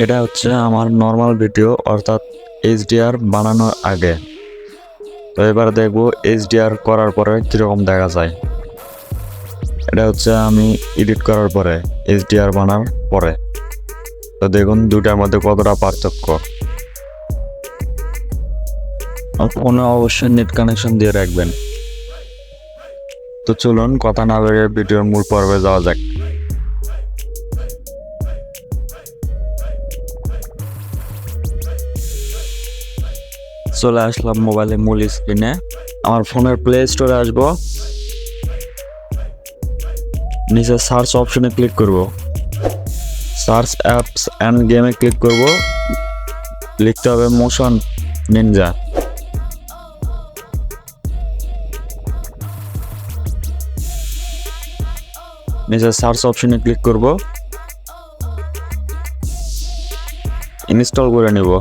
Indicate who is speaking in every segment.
Speaker 1: এটা হচ্ছে আমার নর্মাল ভিডিও, অর্থাৎ এইচডিআর বানানোর আগে। তো এবার দেখব এইচডিআর করার পরে কীরকম দেখা যায়। এটা হচ্ছে আমি এডিট করার পরে, এইচডিআর বানার পরে। তো দেখুন দুটার মধ্যে কতটা পার্থক্য। ফোনে অবশ্যই নেট কানেকশন দিয়ে রাখবেন। তো চলুন কথা না বেরিয়ে ভিডিওর মূল পর্বে যাওয়া যাক। চলে আসলাম মোবাইলের মূল স্ক্রিনে। আমার ফোনের প্লে স্টোরে আসবো, নিচে সার্চ অপশনে ক্লিক করব, সার্চ অ্যাপস অ্যান্ড গেমে ক্লিক করব, লিখতে হবে মোশন নিনজা। নিচে সার্চ অপশনে ক্লিক করব, ইনস্টল করে নেব।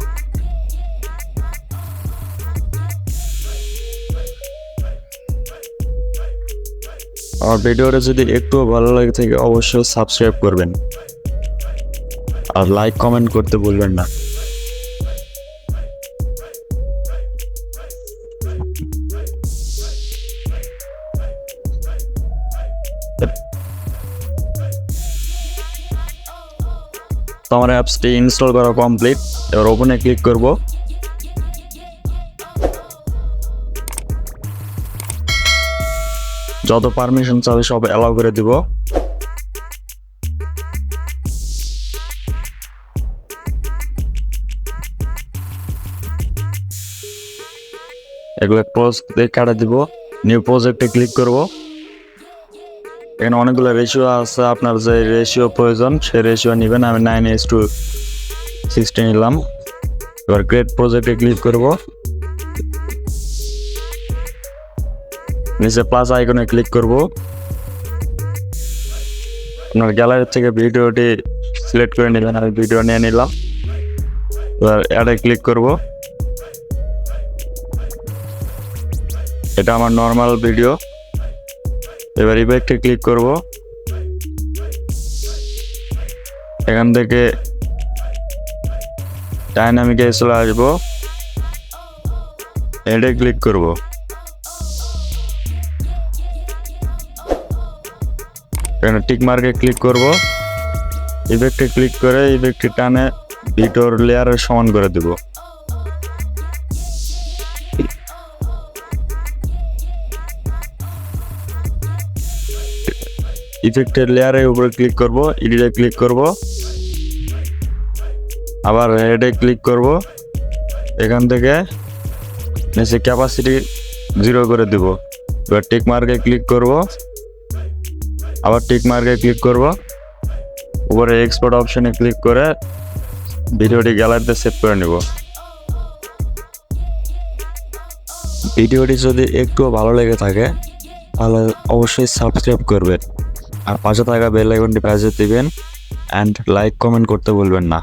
Speaker 1: আর ভিডিওটা যদি একটু ভালো লাগে থাকে অবশ্যই সাবস্ক্রাইব করবেন আর লাইক কমেন্ট করতে ভুলবেন না। তো আমার অ্যাপসটি ইনস্টল করা কমপ্লিট। এবার ওপেনে ক্লিক করব। যত পারমিশন চাবে সব অ্যালাউ করে দিব। এগুলো ক্লোজ দিয়ে কাটা দিব। নিউ প্রজেক্টে ক্লিক করব। এখানে অনেকগুলো রেশিও আছে, আপনার যে রেশিও প্রয়োজন সেই রেশিও নেবেন। আমি 9:60 নিলাম। এবার ক্রিয়েট প্রজেক্টে ক্লিক করব। নিচে প্লাস আইকনে ক্লিক করব। আপনার গ্যালারি থেকে ভিডিওটি সিলেক্ট করে নেবেন। আমি ভিডিও নিয়ে নিলাম। এবার অ্যাডে ক্লিক করব। এটা আমার নর্মাল ভিডিও। এবার ইফেক্টে ক্লিক করব। এখান থেকে ডাইনামিকে চলে আসবো, এডে ক্লিক করব। এখানে টিক মার্কে ক্লিক করব। ইফেক্টে ক্লিক করে ইফেক্টে টানে ভিডিওর লেয়ারের সমান করে দেব। ইফেক্টের লেয়ারের উপরে ক্লিক করব, এডিটে ক্লিক করব, আবার হেডে ক্লিক করব। এখান থেকে নিচে ক্যাপাসিটি 0 করে দেব। এবার টিক মার্কে ক্লিক করব, আবার টিক মার্কে ক্লিক করব, উপরে এক্সপোর্ট অপশনে ক্লিক করে ভিডিওটি গ্যালারিতে সেভ করে নেব। ভিডিওটি যদি একটু ভালো লেগে থাকে তাহলে অবশ্যই সাবস্ক্রাইব করবেন আর পাশে থাকা বেল আইকনটি প্রেস দিবেন অ্যান্ড লাইক কমেন্ট করতে ভুলবেন না।